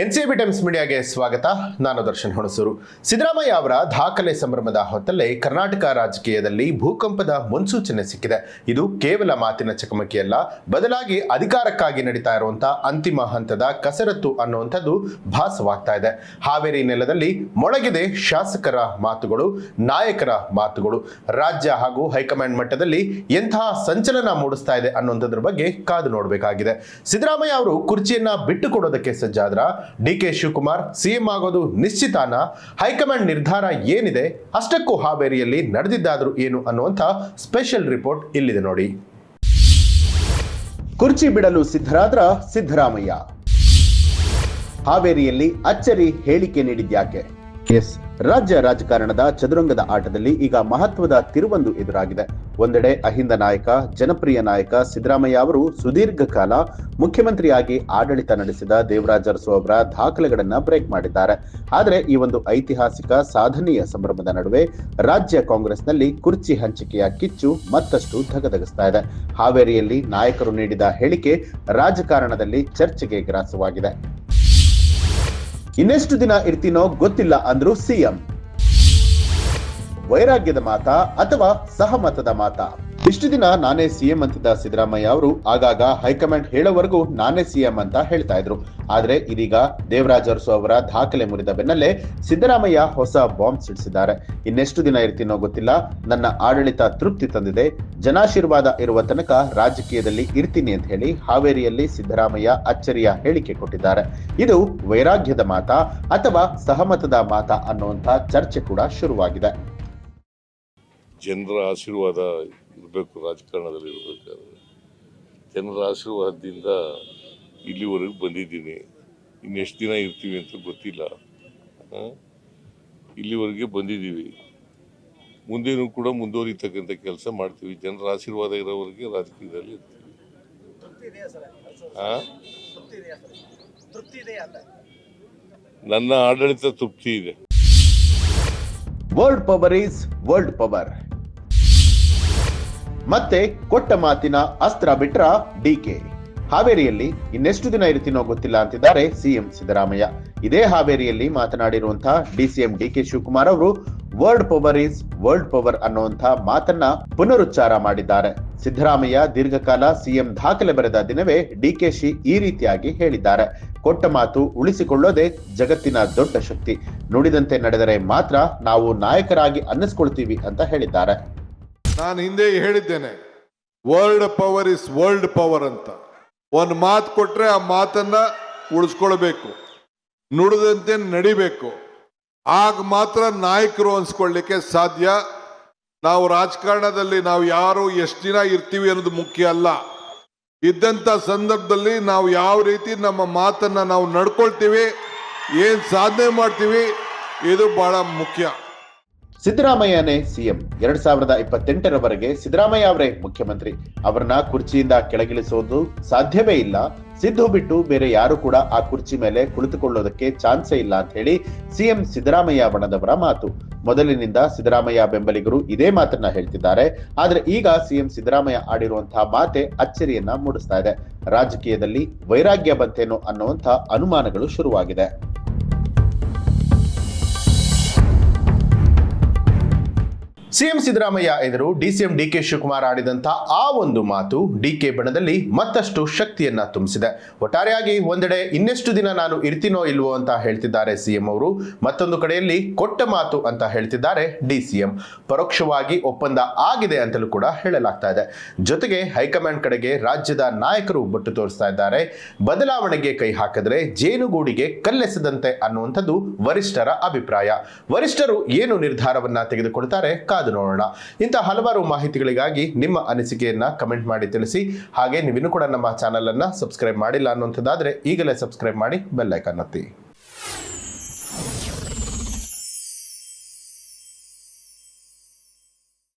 NCB times ಮೀಡಿಯಾಗೆ ಸ್ವಾಗತ. ನಾನು ದರ್ಶನ್ ಹುಣಸೂರು. ಸಿದ್ದರಾಮಯ್ಯ ಅವರ ದಾಖಲೆ ಸಂಭ್ರಮದ ಹೊತ್ತಲ್ಲೇ ಕರ್ನಾಟಕ ರಾಜಕೀಯದಲ್ಲಿ ಭೂಕಂಪದ ಮುನ್ಸೂಚನೆ ಸಿಕ್ಕಿದೆ. ಇದು ಕೇವಲ ಮಾತಿನ ಚಕಮಕಿಯಲ್ಲ, ಬದಲಾಗಿ ಅಧಿಕಾರಕ್ಕಾಗಿ ನಡೀತಾ ಇರುವಂತಹ ಅಂತಿಮ ಹಂತದ ಕಸರತ್ತು ಅನ್ನುವಂಥದ್ದು ಭಾಸವಾಗ್ತಾ ಇದೆ. ಹಾವೇರಿ ನೆಲದಲ್ಲಿ ಮೊಳಗಿದೆ ಶಾಸಕರ ಮಾತುಗಳು, ನಾಯಕರ ಮಾತುಗಳು. ರಾಜ್ಯ ಹಾಗೂ ಹೈಕಮಾಂಡ್ ಮಟ್ಟದಲ್ಲಿ ಎಂತಹ ಸಂಚಲನ ಮೂಡಿಸ್ತಾ ಇದೆ ಅನ್ನುವಂಥದ್ರ ಬಗ್ಗೆ ಕಾದು ನೋಡಬೇಕಾಗಿದೆ. ಸಿದ್ದರಾಮಯ್ಯ ಅವರು ಕುರ್ಚಿಯನ್ನ ಬಿಟ್ಟುಕೊಡೋದಕ್ಕೆ ಸಜ್ಜಾದ್ರ ಡಿಕೆ ಶಿವಕುಮಾರ್ ಸಿಎಂ ಆಗೋದು ನಿಶ್ಚಿತಾನ? ಹೈಕಮಾಂಡ್ ನಿರ್ಧಾರ ಏನಿದೆ? ಅಷ್ಟಕ್ಕೂ ಹಾವೇರಿಯಲ್ಲಿ ನಡೆದಿದ್ದಾದ್ರೂ ಏನು ಅನ್ನುವಂಥ ಸ್ಪೆಷಲ್ ರಿಪೋರ್ಟ್ ಇಲ್ಲಿದೆ ನೋಡಿ. ಕುರ್ಚಿ ಬಿಡಲು ಸಿದ್ಧರಾದ್ರ ಸಿದ್ದರಾಮಯ್ಯ. ಹಾವೇರಿಯಲ್ಲಿ ಅಚ್ಚರಿ ಹೇಳಿಕೆ ನೀಡಿದ್ಯಾಕೆ? ರಾಜ್ಯ ರಾಜಕಾರಣದ ಚದುರಂಗದ ಆಟದಲ್ಲಿ ಈಗ ಮಹತ್ವದ ತಿರುವೊಂದು ಎದುರಾಗಿದೆ. ಒಂದೆಡೆ ಅಹಿಂದ ನಾಯಕ, ಜನಪ್ರಿಯ ನಾಯಕ ಸಿದ್ದರಾಮಯ್ಯ ಅವರು ಸುದೀರ್ಘ ಕಾಲ ಮುಖ್ಯಮಂತ್ರಿಯಾಗಿ ಆಡಳಿತ ನಡೆಸಿದ ದೇವರಾಜ ಅರಸು ಅವರ ದಾಖಲೆಗಳನ್ನ ಬ್ರೇಕ್ ಮಾಡಿದ್ದಾರೆ. ಆದರೆ ಈ ಒಂದು ಐತಿಹಾಸಿಕ ಸಾಧನೆಯ ಸಂಭ್ರಮದ ನಡುವೆ ರಾಜ್ಯ ಕಾಂಗ್ರೆಸ್ನಲ್ಲಿ ಕುರ್ಚಿ ಹಂಚಿಕೆಯ ಕಿಚ್ಚು ಮತ್ತಷ್ಟು ಧಗಧಗಿಸ್ತಾ ಇದೆ. ಹಾವೇರಿಯಲ್ಲಿ ನಾಯಕರು ನೀಡಿದ ಹೇಳಿಕೆ ರಾಜಕಾರಣದಲ್ಲಿ ಚರ್ಚೆಗೆ ಗ್ರಾಸವಾಗಿದೆ. ಇನ್ನೆಷ್ಟು ದಿನ ಇರ್ತೀನೋ ಗೊತ್ತಿಲ್ಲ ಅಂದ್ರು ಸಿಎಂ. ವೈರಾಗ್ಯದ ಮಾತಾ ಅಥವಾ ಸಹಮತದ ಮಾತಾ? ಇಷ್ಟು ದಿನ ನಾನೇ ಸಿಎಂ ಅಂತಿದ್ದ ಸಿದ್ದರಾಮಯ್ಯ ಅವರು ಆಗಾಗ ಹೈಕಮಾಂಡ್ ಹೇಳೋವರೆಗೂ ನಾನೇ ಸಿಎಂ ಅಂತ ಹೇಳ್ತಾ ಇದ್ರು. ಆದ್ರೆ ಇದೀಗ ದೇವರಾಜ ಅರಸು ಅವರ ದಾಖಲೆ ಮುರಿದ ಬೆನ್ನಲ್ಲೇ ಸಿದ್ದರಾಮಯ್ಯ ಹೊಸ ಬಾಂಬ್ ಸಿಡಿಸಿದ್ದಾರೆ. ಇನ್ನೆಷ್ಟು ದಿನ ಇರ್ತೀನೋ ಗೊತ್ತಿಲ್ಲ, ನನ್ನ ಆಡಳಿತ ತೃಪ್ತಿ ತಂದಿದೆ, ಜನಾಶೀರ್ವಾದ ಇರುವ ತನಕ ರಾಜಕೀಯದಲ್ಲಿ ಇರ್ತೀನಿ ಅಂತ ಹೇಳಿ ಹಾವೇರಿಯಲ್ಲಿ ಸಿದ್ದರಾಮಯ್ಯ ಅಚ್ಚರಿಯ ಹೇಳಿಕೆ ಕೊಟ್ಟಿದ್ದಾರೆ. ಇದು ವೈರಾಗ್ಯದ ಮಾತಾ ಅಥವಾ ಸಹಮತದ ಮಾತಾ ಅನ್ನುವಂತ ಚರ್ಚೆ ಕೂಡ ಶುರುವಾಗಿದೆ. ಜನರ ಆಶೀರ್ವಾದ ಇರಬೇಕು, ರಾಜಕಾರಣದಲ್ಲಿ ಇರಬೇಕಾದ್ರೆ ಜನರ ಆಶೀರ್ವಾದದಿಂದ ಇಲ್ಲಿವರೆಗೂ ಬಂದಿದ್ದೀನಿ. ಇನ್ನೆಷ್ಟು ದಿನ ಇರ್ತೀವಿ ಅಂತ ಗೊತ್ತಿಲ್ಲ. ಇಲ್ಲಿವರೆಗೆ ಬಂದಿದ್ದೀವಿ, ಮುಂದೇನೂ ಕೂಡ ಮುಂದುವರಿತಕ್ಕಂಥ ಕೆಲಸ ಮಾಡ್ತೀವಿ. ಜನರ ಆಶೀರ್ವಾದ ಇರೋವರೆಗೆ ರಾಜಕೀಯದಲ್ಲಿ ಇರ್ತೀವಿ. ನನ್ನ ಆಡಳಿತ ತೃಪ್ತಿ ಇದೆ. World power is world power. ಮತ್ತೆ ಕೊಟ್ಟ ಮಾತಿನ ಅಸ್ತ್ರ ಬಿಟ್ರ ಡಿಕೆ. ಹಾವೇರಿಯಲ್ಲಿ ಇನ್ನೆಷ್ಟು ದಿನ ಇರ್ತೀನೋ ಗೊತ್ತಿಲ್ಲ ಅಂತಿದ್ದಾರೆ ಸಿಎಂ ಸಿದ್ದರಾಮಯ್ಯ. ಇದೇ ಹಾವೇರಿಯಲ್ಲಿ ಮಾತನಾಡಿರುವಂತಹ ಡಿಸಿಎಂ ಡಿಕೆ ಶಿವಕುಮಾರ್ ಅವರು world power is world power ಅನ್ನುವಂಥ ಮಾತನ್ನ ಪುನರುಚ್ಚಾರ ಮಾಡಿದ್ದಾರೆ. ಸಿದ್ದರಾಮಯ್ಯ ದೀರ್ಘಕಾಲ ಸಿಎಂ ದಾಖಲೆ ಬರೆದ ದಿನವೇ ಡಿಕೆಶಿ ಈ ರೀತಿಯಾಗಿ ಹೇಳಿದ್ದಾರೆ. ಕೊಟ್ಟ ಮಾತು ಉಳಿಸಿಕೊಳ್ಳೋದೇ ಜಗತ್ತಿನ ದೊಡ್ಡ ಶಕ್ತಿ. ನುಡಿದಂತೆ ನಡೆದರೆ ಮಾತ್ರ ನಾವು ನಾಯಕರಾಗಿ ಅನ್ನಿಸ್ಕೊಳ್ತೀವಿ ಅಂತ ಹೇಳಿದ್ದಾರೆ. ನಾನು ಹಿಂದೆ ಹೇಳಿದ್ದೇನೆ, world power is world power ಅಂತ. ಒಂದು ಮಾತು ಕೊಟ್ರೆ ಆ ಮಾತನ್ನ ಉಳಿಸ್ಕೊಳ್ಬೇಕು, ನುಡಿದಂತೆ ನಡಿಬೇಕು. ಆಗ ಮಾತ್ರ ನಾಯಕರು ಅನ್ಸ್ಕೊಳ್ಳಿಕ್ಕೆ ಸಾಧ್ಯ. ನಾವು ರಾಜಕಾರಣದಲ್ಲಿ ನಾವು ಯಾರು ಎಷ್ಟು ದಿನ ಇರ್ತೀವಿ ಅನ್ನೋದು ಮುಖ್ಯ ಅಲ್ಲ. ಇದ್ದಂಥ ಸಂದರ್ಭದಲ್ಲಿ ನಾವು ಯಾವ ರೀತಿ ನಮ್ಮ ಮಾತನ್ನ ನಾವು ನಡ್ಕೊಳ್ತೀವಿ, ಏನ್ ಸಾಧನೆ ಮಾಡ್ತೀವಿ, ಇದು ಬಹಳ ಮುಖ್ಯ. ಸಿದ್ದರಾಮಯ್ಯನೇ ಸಿಎಂ. 2028ರವರೆಗೆ ಸಿದ್ದರಾಮಯ್ಯ ಅವರೇ ಮುಖ್ಯಮಂತ್ರಿ. ಅವರನ್ನ ಕುರ್ಚಿಯಿಂದ ಕೆಳಗಿಳಿಸುವುದು ಸಾಧ್ಯವೇ ಇಲ್ಲ. ಸಿದ್ದು ಬಿಟ್ಟು ಬೇರೆ ಯಾರು ಕೂಡ ಆ ಕುರ್ಚಿ ಮೇಲೆ ಕುಳಿತುಕೊಳ್ಳೋದಕ್ಕೆ ಚಾನ್ಸೇ ಇಲ್ಲ ಅಂತ ಹೇಳಿ ಸಿಎಂ ಸಿದ್ದರಾಮಯ್ಯ ಬಣದವರ ಮಾತು. ಮೊದಲಿನಿಂದ ಸಿದ್ದರಾಮಯ್ಯ ಬೆಂಬಲಿಗರು ಇದೇ ಮಾತನ್ನ ಹೇಳ್ತಿದ್ದಾರೆ. ಆದ್ರೆ ಈಗ ಸಿಎಂ ಸಿದ್ದರಾಮಯ್ಯ ಆಡಿರುವಂತಹ ಮಾತೆ ಅಚ್ಚರಿಯನ್ನ ಮೂಡಿಸ್ತಾ ಇದೆ. ರಾಜಕೀಯದಲ್ಲಿ ವೈರಾಗ್ಯ ಬಂತೇನೋ ಅನ್ನುವಂಥ ಅನುಮಾನಗಳು ಶುರುವಾಗಿದೆ. ಸಿಎಂ ಸಿದ್ದರಾಮಯ್ಯ ಎದುರು ಡಿಸಿಎಂ ಡಿಕೆ ಶಿವಕುಮಾರ್ ಆಡಿದಂತ ಆ ಒಂದು ಮಾತು ಡಿಕೆ ಬಣದಲ್ಲಿ ಮತ್ತಷ್ಟು ಶಕ್ತಿಯನ್ನ ತುಂಬಿಸಿದೆ. ಒಟ್ಟಾರೆಯಾಗಿ ಒಂದೆಡೆ ಇನ್ನೆಷ್ಟು ದಿನ ನಾನು ಇರ್ತೀನೋ ಇಲ್ವೋ ಅಂತ ಹೇಳ್ತಿದ್ದಾರೆ ಸಿಎಂ ಅವರು, ಮತ್ತೊಂದು ಕಡೆಯಲ್ಲಿ ಕೊಟ್ಟ ಮಾತು ಅಂತ ಹೇಳ್ತಿದ್ದಾರೆ ಡಿಸಿಎಂ. ಪರೋಕ್ಷವಾಗಿ ಒಪ್ಪಂದ ಆಗಿದೆ ಅಂತಲೂ ಕೂಡ ಹೇಳಲಾಗ್ತಾ ಇದೆ. ಜೊತೆಗೆ ಹೈಕಮಾಂಡ್ ಕಡೆಗೆ ರಾಜ್ಯದ ನಾಯಕರು ಬೊಟ್ಟು ತೋರಿಸ್ತಾ ಇದ್ದಾರೆ. ಬದಲಾವಣೆಗೆ ಕೈ ಹಾಕಿದ್ರೆ ಜೇನುಗೂಡಿಗೆ ಕಲ್ಲೆಸದಂತೆ ಅನ್ನುವಂಥದ್ದು ವರಿಷ್ಠರ ಅಭಿಪ್ರಾಯ. ವರಿಷ್ಠರು ಏನು ನಿರ್ಧಾರವನ್ನ ತೆಗೆದುಕೊಳ್ತಾರೆ ಕಾದು ನೋಡೋಣ. ಇಂಥ ಹಲವಾರು ಮಾಹಿತಿಗಳಿಗಾಗಿ ನಿಮ್ಮ ಅನಿಸಿಕೆಯನ್ನ ಕಮೆಂಟ್ ಮಾಡಿ ತಿಳಿಸಿ. ಹಾಗೆ ನೀವಿನ್ನೂ ಕೂಡ ನಮ್ಮ ಚಾನಲ್ ಅನ್ನ ಸಬ್ಸ್ಕ್ರೈಬ್ ಮಾಡಿಲ್ಲ ಅನ್ನುವಂಥದ್ದಾದ್ರೆ ಈಗಲೇ ಸಬ್ಸ್ಕ್ರೈಬ್ ಮಾಡಿ ಬೆಲ್ ಐಕಾನ್ ಒತ್ತಿ.